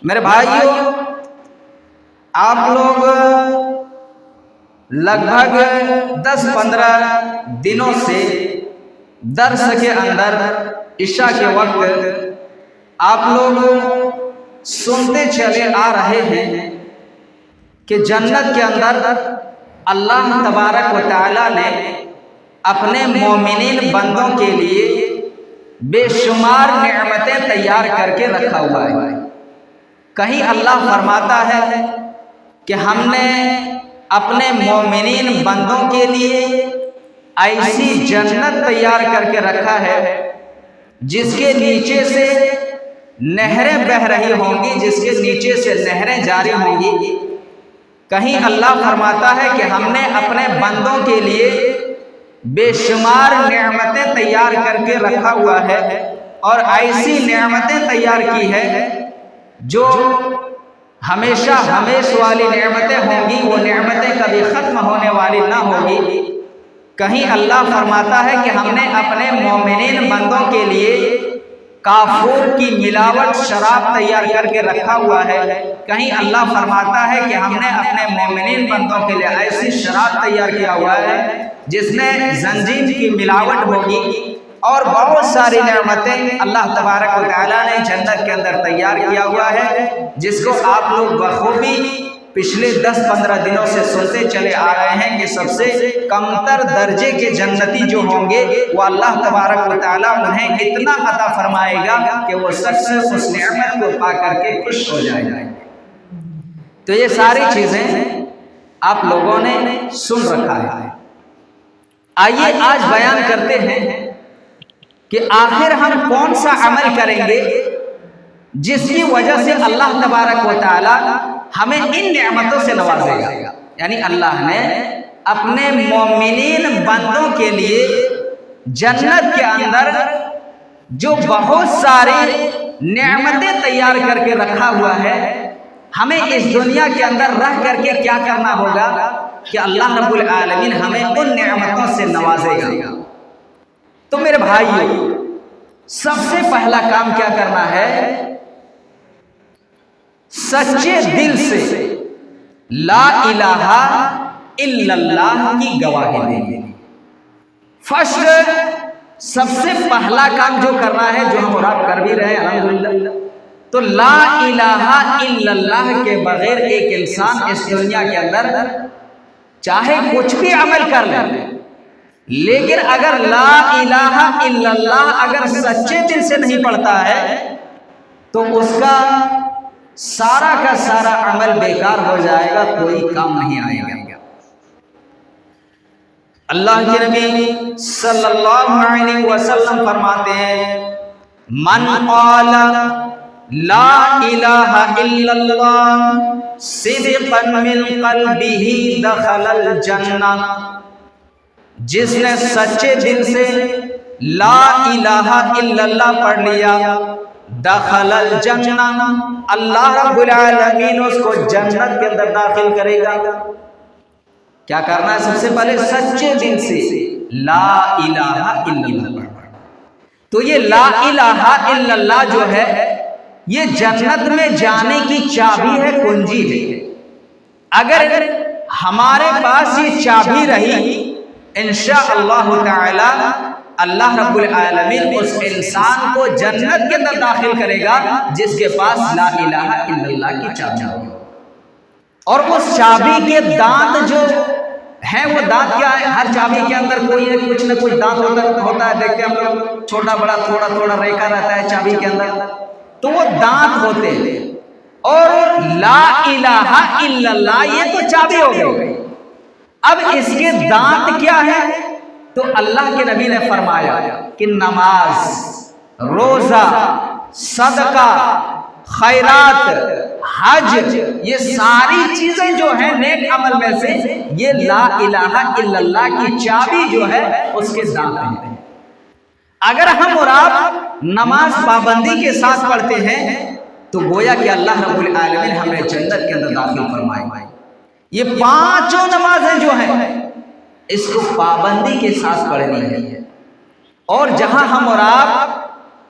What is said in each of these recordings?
میرے بھائیوں، آپ لوگ لگ بھگ 10-15 دنوں سے درس کے اندر عشاء کے وقت آپ لوگ سنتے چلے آ رہے ہیں کہ جنت کے اندر اللہ تبارک و تعالی نے اپنے مومنین بندوں کے لیے بے شمار نعمتیں تیار کر کے رکھا ہوا ہے۔ کہیں اللہ فرماتا ہے کہ ہم نے اپنے مومنین بندوں کے لیے ایسی جنت تیار کر کے رکھا ہے جس کے نیچے سے نہریں بہہ رہی ہوں گی، جس کے نیچے سے نہریں جاری ہوں گی۔ کہیں اللہ فرماتا ہے کہ ہم نے اپنے بندوں کے لیے بے شمار نعمتیں تیار کر کے رکھا ہوا ہے، اور ایسی نعمتیں تیار کی ہے جو ہمیشہ ہمیشہ والی نعمتیں ہوں گی، وہ نعمتیں کبھی ختم ہونے والی نہ ہوں گی۔ کہیں اللہ فرماتا ہے کہ ہم نے اپنے مومنین بندوں کے لیے کافور کی ملاوٹ شراب تیار کر کے رکھا ہوا ہے۔ کہیں اللہ فرماتا ہے کہ ہم نے اپنے مومنین بندوں کے لیے ایسی شراب تیار کیا ہوا ہے جس میں زنجیر کی ملاوٹ ہوگی، اور بہت ساری نعمتیں اللہ تبارک و تعالیٰ نے جنت کے اندر تیار کیا ہوا ہے، جس کو آپ لوگ بخوبی پچھلے 10-15 دنوں سے سنتے چلے آ رہے ہیں کہ سب سے کمتر درجے کے جنتی جو ہوں گے وہ اللہ تبارک و تعالیٰ انہیں اتنا عطا فرمائے گا کہ وہ سب سے اس نعمت کو پا کر کے خوش ہو جائے گا۔ تو یہ ساری چیزیں آپ لوگوں نے سن رکھا ہے۔ آئیے آج بیان کرتے ہیں کہ آخر ہم کون سا عمل کریں گے جس کی وجہ سے اللہ تبارک و تعالی ہمیں ان نعمتوں سے نوازے گا۔ یعنی اللہ نے اپنے مومنین بندوں کے لیے جنت کے اندر جو بہت ساری نعمتیں تیار کر کے رکھا ہوا ہے، ہمیں اس دنیا کے اندر رہ کر کے کیا کرنا ہوگا کہ اللہ رب العالمین ہمیں ان نعمتوں سے نوازے گا۔ تو میرے بھائیو، سب سے پہلا کام کیا کرنا ہے؟ سچے دل سے لا الہ الا اللہ کی گواہی دینی۔ فرسٹ سب سے پہلا کام جو کرنا ہے، جو ہم اور آپ کر بھی رہے ہیں الحمدللہ، تو لا الہ الا اللہ کے بغیر ایک انسان اس دنیا کے اندر چاہے کچھ بھی عمل کر لے، لیکن اگر لا الہ الا اللہ اگر سچے دل سے نہیں پڑھتا ہے تو اس کا سارا کا سارا عمل بیکار ہو جائے گا، کوئی کام نہیں آئے گا۔ اللہ کے نبی صلی اللہ علیہ وسلم فرماتے ہیں، من قال لا الہ الا اللہ صدقا من قلبہ دخل الجنہ، جس نے سچے دل سے لا الہ الا اللہ پڑھ لیا، دخل الجنہ، اللہ رب العالمین اس کو جنت کے اندر داخل کرے گا۔ کیا کرنا ہے؟ سب سے پہلے سچے دل سے لا الہ الا اللہ پڑھنا۔ تو یہ لا الہ الا اللہ جو ہے یہ جنت میں جانے کی چابی ہے، کنجی ہے۔ اگر ہمارے پاس یہ چابی رہی، انشاءاللہ تعالی اللہ رب العالمین اس انسان کو جنت کے اندر داخل کرے گا جس کے پاس لا الہ الا اللہ کی چابی ہوگی۔ اور اس چابی کے دانت جو ہیں، وہ دانت کیا ہے؟ ہر چابی کے اندر کوئی نہ کچھ دانت ہوتا ہے، دیکھتے ہیں ہم لوگ، چھوٹا بڑا تھوڑا تھوڑا ریکھا رہتا ہے چابی کے اندر، تو وہ دانت ہوتے ہیں۔ اور لا الہ الا اللہ یہ تو چابی ہو گئی، اب اس کے دانت کیا ہے؟ تو اللہ کے نبی نے فرمایا کہ نماز، روزہ، صدقہ، خیرات، حج، یہ ساری چیزیں جو ہیں نیک عمل میں سے، یہ لا الہ الا اللہ کی چابی جو ہے اس کے دانت ہیں۔ اگر ہم اور آپ نماز پابندی کے ساتھ پڑھتے ہیں تو گویا کہ اللہ رب العالمین ہمیں جنت کے اندر داخل فرمائے۔ یہ پانچوں نمازیں جو ہیں اس کو پابندی کے ساتھ پڑھنی ہے، اور جہاں ہم اور آپ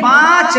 5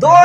2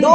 2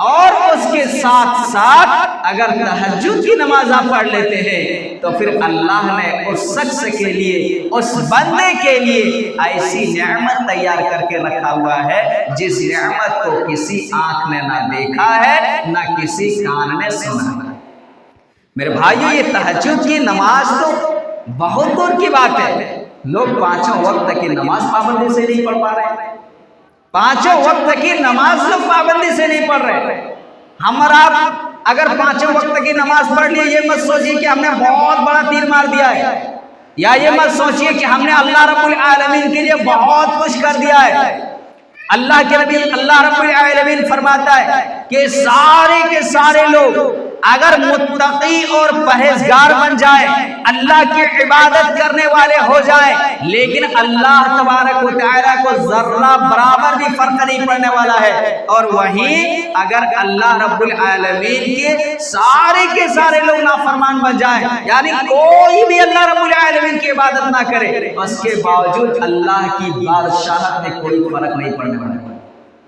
اور اس کے ساتھ ساتھ اگر تہجد کی نماز آپ پڑھ لیتے ہیں تو پھر اللہ نے اس شخص کے لیے، اس بندے کے لیے ایسی نعمت تیار کر کے رکھا ہوا ہے جس نعمت کو کسی آنکھ نے نہ دیکھا ہے نہ کسی کان نے سنا ہے۔ میرے بھائیو، یہ تہجد کی نماز تو بہت دور کی بات ہے، لوگ پانچوں وقت کی نماز پابندی سے نہیں پڑھ پا رہے، پانچوں وقت کی نماز لوگ پابندی سے نہیں پڑھ رہے۔ ہم اور آپ اگر پانچوں وقت کی نماز پڑھ لیے، یہ مت سوچیے کہ ہم نے بہت بڑا تیر مار دیا ہے، یا یہ مت سوچیے کہ ہم نے اللہ رب العالمین کے لیے بہت کچھ کر دیا ہے۔ اللہ کے نبی اللہ رب العالمین فرماتا ہے کہ سارے کے سارے لوگ اگر متقی اور پرہیزگار بن جائیں، اللہ کی عبادت کرنے والے ہو جائیں، لیکن اللہ تبارک و تعالیٰ کو ذرہ برابر بھی فرق نہیں پڑنے والا ہے، اور وہیں اگر اللہ رب العالمین کے سارے لوگ نافرمان بن جائیں، یعنی کوئی بھی اللہ رب العالمین کی عبادت نہ کرے، اس کے باوجود اللہ کی بادشاہت میں کوئی فرق نہیں پڑنے والا،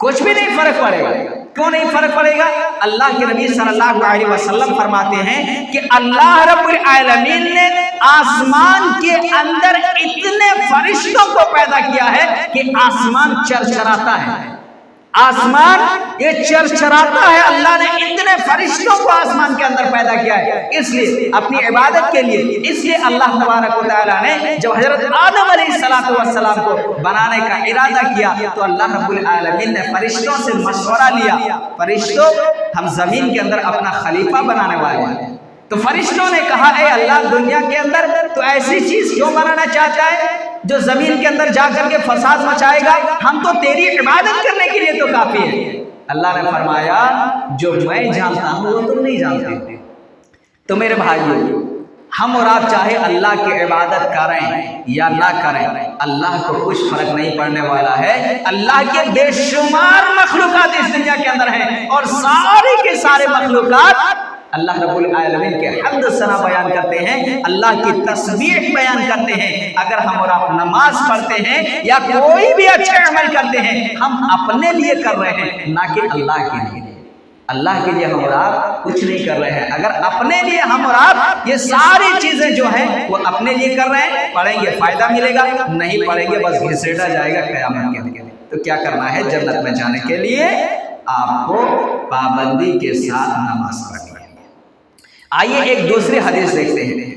کچھ بھی نہیں فرق پڑے گا۔ کیوں نہیں فرق پڑے گا؟ اللہ کے نبی صلی اللہ علیہ وسلم فرماتے ہیں کہ اللہ رب العالمین نے آسمان کے اندر اتنے فرشتوں کو پیدا کیا ہے کہ آسمان چرچراتا ہے، آسمان یہ چرچراتا ہے۔ اللہ نے اتنے فرشتوں کو آسمان کے اندر پیدا کیا ہے، اس لیے اپنی عبادت کے لیے، اس لیے اللہ تبارک و تعالیٰ نے جب حضرت آدم علیہ السلام کو بنانے کا ارادہ کیا تو اللہ رب العالمین نے فرشتوں سے مشورہ لیا، فرشتوں ہم زمین کے اندر اپنا خلیفہ بنانے والے ہیں، تو فرشتوں نے کہا اے اللہ، دنیا کے اندر تو ایسی چیز کیوں بنانا چاہتا ہے جو زمین کے اندر جا کر کے فساد مچائے گا؟ ہم تو تیری عبادت کرنے کے لیے تو کافی ہے۔ اللہ نے فرمایا جو میں جانتا ہوں وہ تم نہیں جانتے۔ تو میرے بھائیو، ہم اور آپ چاہے اللہ کی عبادت کریں یا نہ کریں، اللہ کو کچھ فرق نہیں پڑنے والا ہے۔ اللہ کے بے شمار مخلوقات اس دنیا کے اندر ہیں، اور سارے کے سارے مخلوقات اللہ رب العالمین کے حمد و ثنا بیان کرتے ہیں، اللہ کی تسبیح بیان کرتے ہیں۔ اگر ہم اور آپ نماز پڑھتے ہیں یا کوئی بھی اچھے عمل کرتے ہیں، ہم اپنے لیے کر رہے ہیں، نہ کہ اللہ کے لیے۔ اللہ کے لیے ہم اور آپ کچھ نہیں کر رہے ہیں۔ اگر اپنے لیے ہم اور آپ یہ ساری چیزیں جو ہیں وہ اپنے لیے کر رہے ہیں، پڑھیں گے فائدہ ملے گا، نہیں پڑھیں گے بس گھسیٹا جائے گا قیامت کے دن۔ تو کیا کرنا ہے؟ جنت میں جانے کے لیے آپ کو پابندی کے ساتھ نماز پڑھنی ہے۔ آئیے ایک دوسری حدیث دیکھتے ہیں۔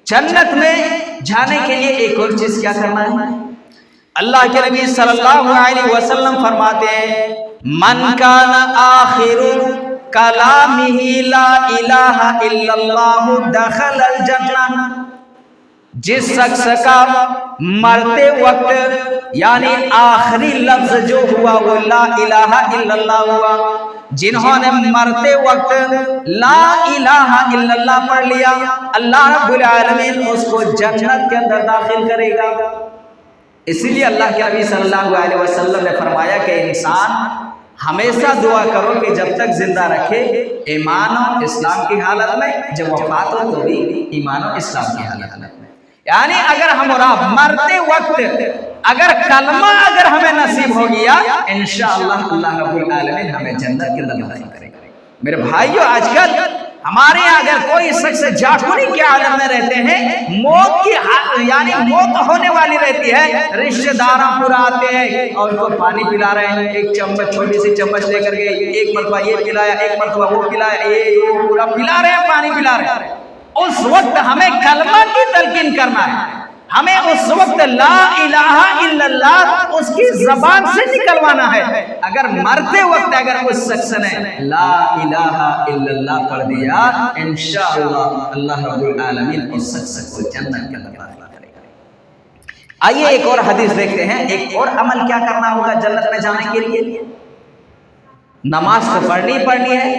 جنت میں جانے کے لیے ایک اور چیز کیا کرنا ہے؟ اللہ کے نبی صلی اللہ علیہ وسلم فرماتے ہیں من کان آخر کلامہ لا الہ الا اللہ دخل الجنہ، جس شخص کا مرتے وقت یعنی آخری لفظ جو ہوا وہ لا الہ الا اللہ ہوا، جنہوں نے مرتے وقت لا الہ الا اللہ پڑھ لیا، اللہ رب العالمین اس کو جنت کے اندر داخل کرے گا۔ اسی لیے اللہ کے نبی صلی اللہ علیہ وسلم نے فرمایا کہ انسان ہمیشہ دعا کرو کہ جب تک زندہ رکھے ایمان و اسلام کی حالت میں، جب وفات ہو تو بھی ایمان و اسلام کی حالت میں۔ یعنی اگر ہم اور آپ مرتے وقت اگر کلمہ اگر ہمیں نصیب ہو گیا، انشاءاللہ اللہ رب العالمین ہمیں جنت کے اندر داخل کرے گا۔ میرے بھائیو، آج کل ہمارے یہاں اگر کوئی شخص جاکونی کے عالم میں رہتے ہیں، موت کی یعنی موت ہونے والی رہتی ہے، رشتہ داراں پورا آتے ہیں اور ان کو پانی پلا رہے ہیں، ایک چمچ چھوٹی سی چمچ لے کر کے ایک مرتبہ یہ پلایا، ایک مرتبہ وہ پلایا، یہ پورا پلا رہے ہیں، پانی پلا رہے ہیں۔ اس وقت ہمیں کلمہ کی تلقین کرنا ہے، ہمیں اس وقت لا الہ الا اللہ اس کی زبان سے نکلوانا ہے۔ اگر مرتے وقت اگر اس شخص نے لا الہ الا اللہ پڑھ دیا، انشاءاللہ اللہ رب العالمین اس شخص کو جنت کے اندر داخل کرے گا۔ آئیے ایک اور حدیث دیکھتے ہیں، ایک اور عمل کیا کرنا ہوگا جنت میں جانے کے لیے؟ نماز تو پڑھنی ہے،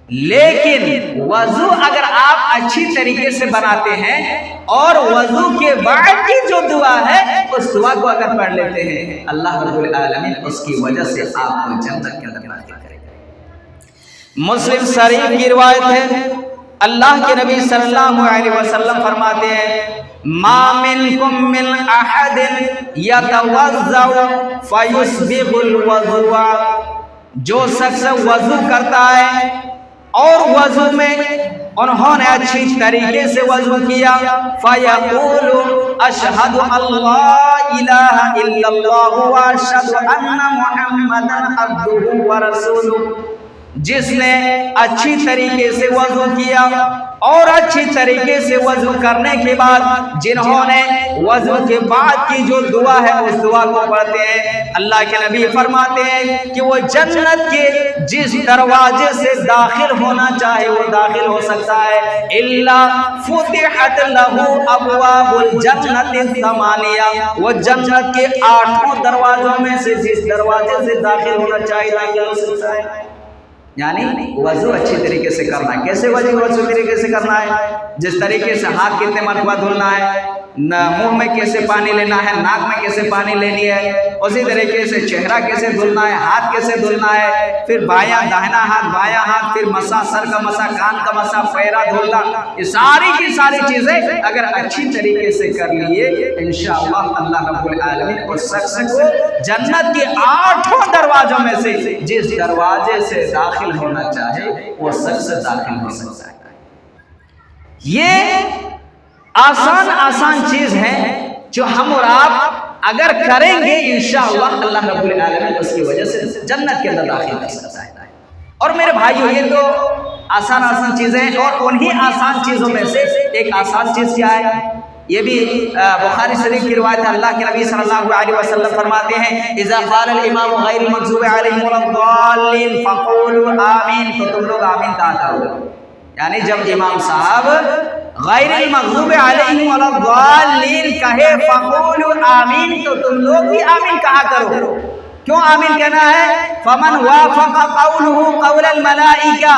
لیکن وضو اگر آپ اچھی طریقے سے بناتے ہیں اور وضو کے بعد کی جو دعا ہے اس دعا کو اگر پڑھ لیتے ہیں، اللہ رب العالمین اس کی وجہ سے آپ کو جنت کے اندر داخل کرے گا۔ مسلم شریف کی روایت ہے، اللہ کے نبی صلی اللہ علیہ وسلم فرماتے ہیں ما منکم من احد یتوضأ فیسبغ الوضوء جو شخص وضو کرتا ہے اور وضو میں انہوں نے اچھی طریقے سے وضو کیا فَيَقُولُ أَشْهَدُ أَن لَا إِلَٰهَ إِلَّا اللَّهُ وَأَشْهَدُ أَنَّ مُحَمَّدًا عَبْدُهُ وَرَسُولُهُ، جس نے اچھی طریقے سے وضو کیا اور اچھی طریقے سے وضو کرنے کے بعد جنہوں نے وضو کے بعد کی جو دعا ہے اس دعا کو پڑھتے ہیں، اللہ کے نبی فرماتے ہیں کہ وہ جنت کے جس دروازے سے داخل ہونا چاہے وہ داخل ہو سکتا ہے، الا فتحت له ابواب الجنت الثمانیہ، وہ جنت کے 8 دروازوں میں سے جس دروازے سے داخل ہونا چاہے داخل ہو سکتا ہے۔ یعنی وضو اچھی طریقے سے کرنا ہے۔ کیسے وضو طریقے سے کرنا ہے؟ جس طریقے سے ہاتھ کتنے مرتبہ دھلنا ہے، منہ میں کیسے پانی لینا ہے، ناک میں کیسے پانی لینی ہے، اسی طریقے سے چہرہ کیسے دھلنا ہے، ہاتھ کیسے دھلنا ہے، پھر بایاں داہنا ہاتھ بایاں ہاتھ، پھر مسا سر کا مسا، کان کا مسا، پیرا دھلنا، یہ ساری کی ساری چیزیں اگر اچھی طریقے سے کر لیے انشاءاللہ اللہ رب العالمین اس شخص کو جنت کے 8 دروازوں میں سے جس دروازے سے داخل ہونا چاہے وہ شخص داخل ہو سکتا ہے۔ یہ آسان چیز ہے جو ہم اور آپ اگر کریں گے انشاءاللہ اللہ رب العالمین اس کی وجہ سے جنت کے اندر داخل کر سکتا ہے۔ اور میرے بھائیو یہ تو آسان چیزیں ہیں، اور انہی آسان چیزوں میں سے ایک آسان چیز کیا ہے؟ یہ بھی بخاری شریف کی روایت ہے، اللہ کے نبی صلی اللہ علیہ وسلم فرماتے ہیں اذا قال الامام غیر المغضوب علیہم ولا الضالین فقولوا آمین، تو تم لوگ آمین کہا کرو۔ یعنی جب امام صاحب غیر المغضوب علیہم ولا الضالین کہے فقولوا آمین، تو تم لوگ بھی آمین کہا کرو۔ کیوں آمین کہنا ہے؟ فمن وافق قوله قول الملائکہ،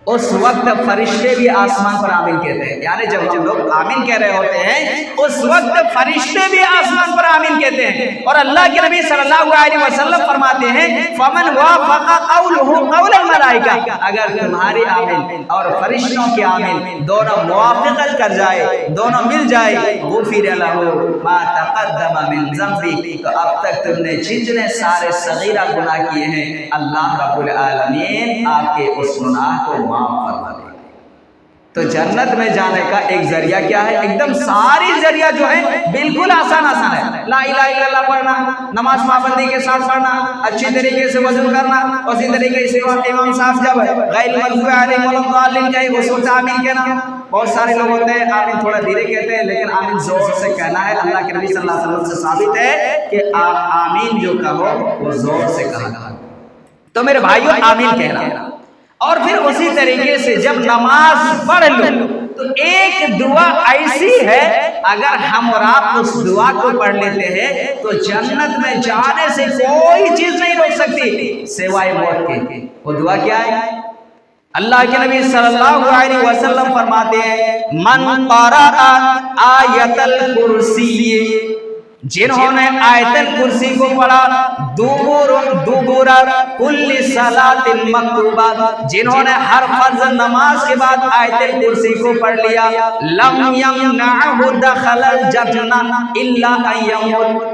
اس وقت فرشتے بھی آسمان پر آمین کہتے ہیں۔ یعنی جب لوگ آمین کہہ رہے ہوتے ہیں اس وقت فرشتے بھی آسمان پر آمین کہتے ہیں، اور اللہ کے نبی صلی اللہ علیہ وسلم فرماتے ہیں فمن وافق قوله قول الملائکہ، اگر تمہاری آمین اور فرشتوں کی آمین دونوں موافقت کر جائے، دونوں مل جائے، غفر له ما تقدم من ذنبہ، تو اب تک تم نے جتنے سارے صغیرہ گناہ کیے ہیں اللہ رب العالمین آپ کے اس گناہ کو معاف فرما دے۔ تو جنت میں جانے کا ایک ذریعہ کیا ہے؟ ایک دم ساری ذریعہ جو ہے بالکل آسان ہے۔ لا الہ الا اللہ پڑھنا، نماز پابندی کے ساتھ پڑھنا، اچھی طریقے سے وضو کرنا، اسی طریقے سے امام صاحب جب غیر المغضوب علیہم ولا الضالین کہے اس وقت آمین کہنا۔ بہت سارے لوگ ہوتے ہیں آمین تھوڑا دھیرے کہتے ہیں، لیکن آمین زور سے کہنا ہے۔ اللہ کے نبی صلی اللہ علیہ وسلم سے ثابت ہے کہ آمین جو کہو وہ زور سے کہنا۔ تو میرے بھائیو آمین کہنا، اور پھر اسی طریقے سے جب نماز پڑھ لو تو ایک دعا ایسی ہے اگر ہم اور آپ اس دعا کو پڑھ لیتے ہیں تو جنت میں جانے سے کوئی چیز نہیں روک سکتی سوائے موت کے۔ وہ دعا کیا ہے؟ اللہ کے نبی صلی اللہ علیہ وسلم فرماتے ہیں من قرأ آیت الکرسی، جنہوں نے آیت الکرسی کو پڑھا، دوبر کل صلاۃ مکتوبہ، جنہوں نے ہر فرض نماز کے بعد آیت الکرسی کو پڑھ لیا، لم یمنعہ دخل الجنہ الا ان یموت،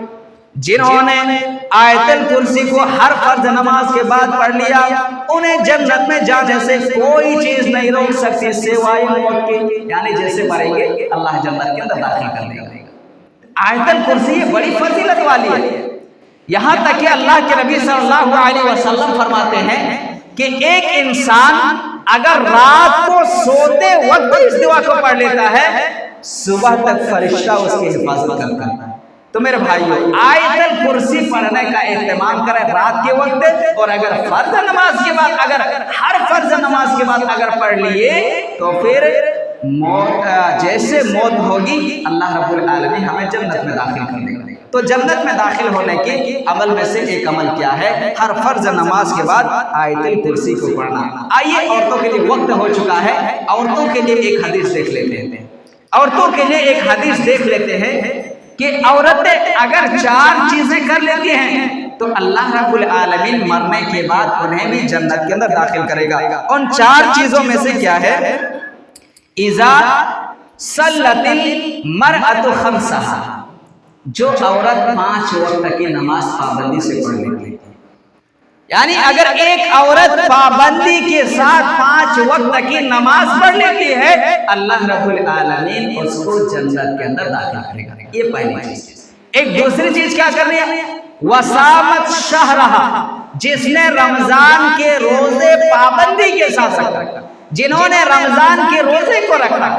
جنہوں نے آیت الکرسی کو ہر فرض نماز کے بعد پڑھ لیا انہیں جنت میں جانے سے کوئی چیز نہیں روک سکتی سوائے موت کے۔ یعنی جیسے پڑھیں گے اللہ جنت کے اندر داخل کر دے گا۔ آیت الکرسی یہ بڑی فضیلت والی ہے، یہاں تک کہ اللہ کے نبی صلی اللہ علیہ وسلم فرماتے ہیں کہ ایک انسان اگر رات کو سوتے وقت اس دعا کو پڑھ لیتا ہے صبح تک فرشتہ اس کی حفاظت کرتا ہے۔ تو میرے بھائیو آیت الکرسی پڑھنے کا اہتمام کریں رات کے وقت، اور اگر فرض نماز کے بعد اگر ہر فرض نماز کے بعد اگر پڑھ لیے تو پھر جیسے موت ہوگی اللہ رب العالمین ہمیں جنت میں داخل کر دے گا۔ تو جنت میں داخل ہونے کے عمل میں سے ایک عمل کیا ہے؟ ہر فرض نماز کے بعد آیت الکرسی کو پڑھنا۔ آئیے عورتوں کے لیے وقت ہو چکا ہے، عورتوں کے لیے ایک حدیث دیکھ لیتے ہیں۔ عورتوں کے لیے ایک حدیث دیکھ لیتے ہیں کہ عورتیں اگر 4 چیزیں کر لیتی ہیں تو اللہ رب العالمین مرنے کے بعد انہیں بھی جنت کے اندر داخل کرے گا۔ ان 4 چیزوں میں سے کیا ہے؟ اذا صلت المرأة خمسها، جو عورت 5 وقت کی نماز پابندی سے پڑھ لیتی ہے، یعنی اگر ایک عورت پابندی کے ساتھ 5 وقت کی نماز پڑھ لیتی ہے اللہ رب العالمین اس کو جنت کے اندر داخل کرے گا. یہ پہلی چیز. ایک دوسری چیز کیا کرنی ہے؟ وصامت شہرہا، جس نے رمضان کے روزے پابندی کے ساتھ رکھا، جنہوں نے رمضان کے روزے کو رکھا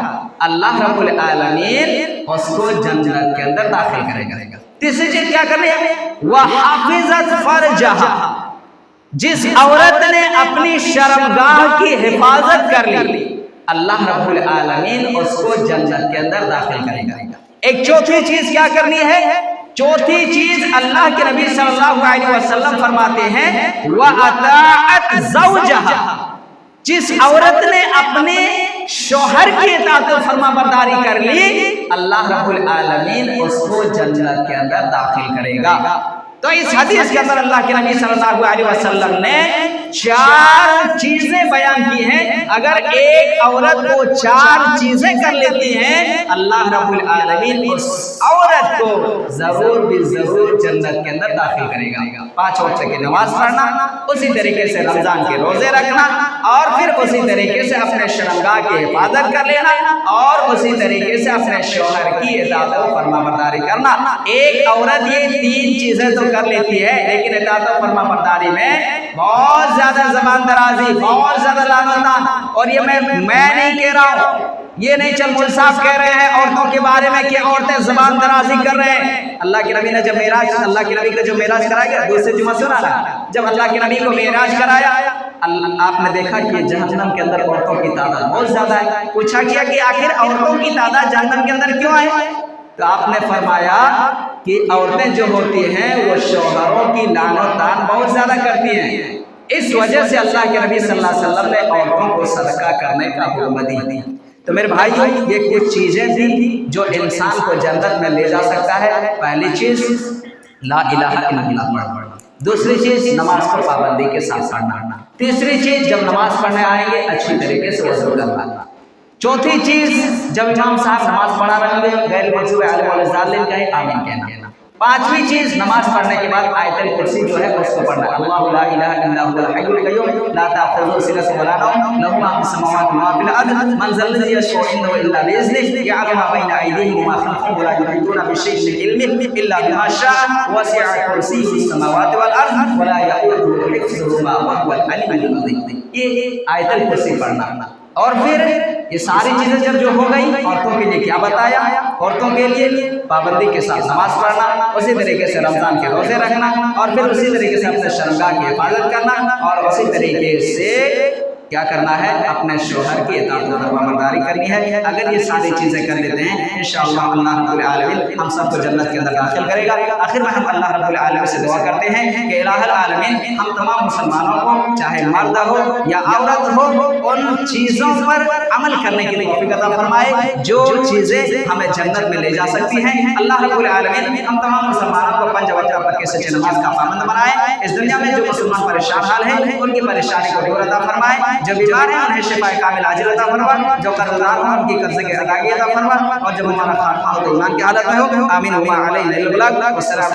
اللہ رب العالمین اس کو جنت کے اندر داخل کرے گا. تیسری چیز کیا کرنی ہے؟ وحافظت فرجہا، جس عورت نے اپنی شرمگاہ کی حفاظت کر لی اللہ رب العالمین اس کو جنت کے اندر داخل کرے گا. ایک چوتھی چیز کیا کرنی ہے؟ چوتھی چیز اللہ کے نبی صلی اللہ علیہ وسلم فرماتے ہیں وَأَطَاعَتْ زَوْجَهَا، جس عورت نے اپنے شوہر کی اطاعت و فرما برداری کر لی اللہ رب العالمین اس کو جنت کے اندر داخل کرے گا. تو اس حدیث کے اندر اللہ کے نبی صلی اللہ علیہ وسلم نے 4 چیزیں بیان کی ہیں. اگر ایک عورت کو 4 چیزیں کر لیتی ہیں اللہ رب العالمین اس عورت کو ضرور بھی ضرور جنت کے اندر داخل کرے گا. 5 وقت کی نماز پڑھنا، اسی طریقے سے رمضان کے روزے رکھنا، اور پھر اسی طریقے سے اپنے شرمگاہ کی حفاظت کر لینا، اور اسی طریقے سے اپنے شوہر کی اطاعت و فرما برداری کرنا. ایک عورت یہ 3 چیزیں تو کر لیتی ہے لیکن اطاعت و فرما برداری میں بہت زیادہ زبان درازی، بہت زیادہ لعنتاں. اور یہ میں نہیں کہہ رہا ہوں، یہ نہیں چل مول صاحب کہہ رہے ہیں عورتوں کے بارے میں کہ عورتیں زبان درازی کر رہے ہیں. اللہ کے نبی نے جب معراج، اللہ کے نبی کا جو معراج کرایا گیا، دوسرے جمعہ سنا نا، جب اللہ کے نبی کو معراج کرایا آپ نے دیکھا کہ جہنم کے اندر عورتوں کی تعداد بہت زیادہ ہے. پوچھا گیا کہ آخر عورتوں کی تعداد جہنم کے اندر کیوں ہے؟ تو آپ نے فرمایا کہ عورتیں جو ہوتی ہیں وہ شوہروں کی لعن و طعن بہت زیادہ کرتی ہیں. اس وجہ سے اللہ کے نبی صلی اللہ علیہ وسلم نے عورتوں کو صدقہ کرنے کا حکم دیا. تو میرے بھائیو یہ کچھ چیزیں تھیں جو انسان کو جنت میں لے جا سکتا ہے. پہلی چیز لا الہ الا اللہ پڑھنا، دوسری چیز نماز کو پابندی کے ساتھ پڑھنا، تیسری چیز جب نماز پڑھنے آئیں گے اچھی طریقے سے وضو کرنا، چوتھی چیز جب امام صاحب نماز پڑھا رہے ہیں غیر موضوع عالم والظالم کہیں آمین کہنا، پانچویں چیز نماز پڑھنے کے بعد آیت الکرسی جو ہے اس کو پڑھنا. اللہ لا الہ الا هو الحی القیوم لا تأخذه سنة ولا نوم له ما في السماوات وما في الارض من ذا الذي يشفع عنده الا باذنه يعلم ما بين ايديهم وما خلفهم ولا يحيطون بشيء من علمه الا بما شاء وسع كرسيه السماوات والارض ولا يؤوده حفظهما وهو العلي العظيم. یہ آیت الکرسی پڑھنا. اور پھر یہ ساری چیزیں جب جو ہو گئی عورتوں کے لیے کیا بتایا؟ عورتوں کے لیے پابندی کے ساتھ نماز پڑھنا، اسی طریقے سے رمضان کے روزے رکھنا، اور پھر اسی طریقے سے اپنے شرمگاہ کی حفاظت کرنا، اور اسی طریقے سے کیا کرنا ہے؟ اپنے شوہر کی اطاعت و فرمانبرداری کرنی ہے. اگر یہ ساری چیزیں کر لیتے ہیں انشاءاللہ اللہ رب العالمین ہم سب کو جنت کے اندر داخل کرے گا. آخر میں ہم اللہ رب العالمین سے دعا کرتے ہیں کہ الہ العالمین ہم تمام مسلمانوں کو چاہے مرد ہو یا عورت ہو ان چیزوں پر عمل کرنے کی توفیق عطا فرمائے جو چیزیں ہمیں جنت میں لے جا سکتی ہیں. اللہ رب العالمین ہم تمام مسلمانوں کو 5 وقت پر کے سچے نماز کا پابند بنائے. اس دنیا میں جو مسلمان پریشان حال ہیں ان کی پریشانی کو دور عطا فرمائے، جو بیمار ہیں انہیں شفا کامل عاجل عطا فرما، جو قرض دار ہیں ان کی قرض کی ادائیگی عطا فرما، اور جب ہمارا خاتمہ ہو تو ایمان کی حالت میں ہو. آمین. وما علینا الا البلاغ. والسلام.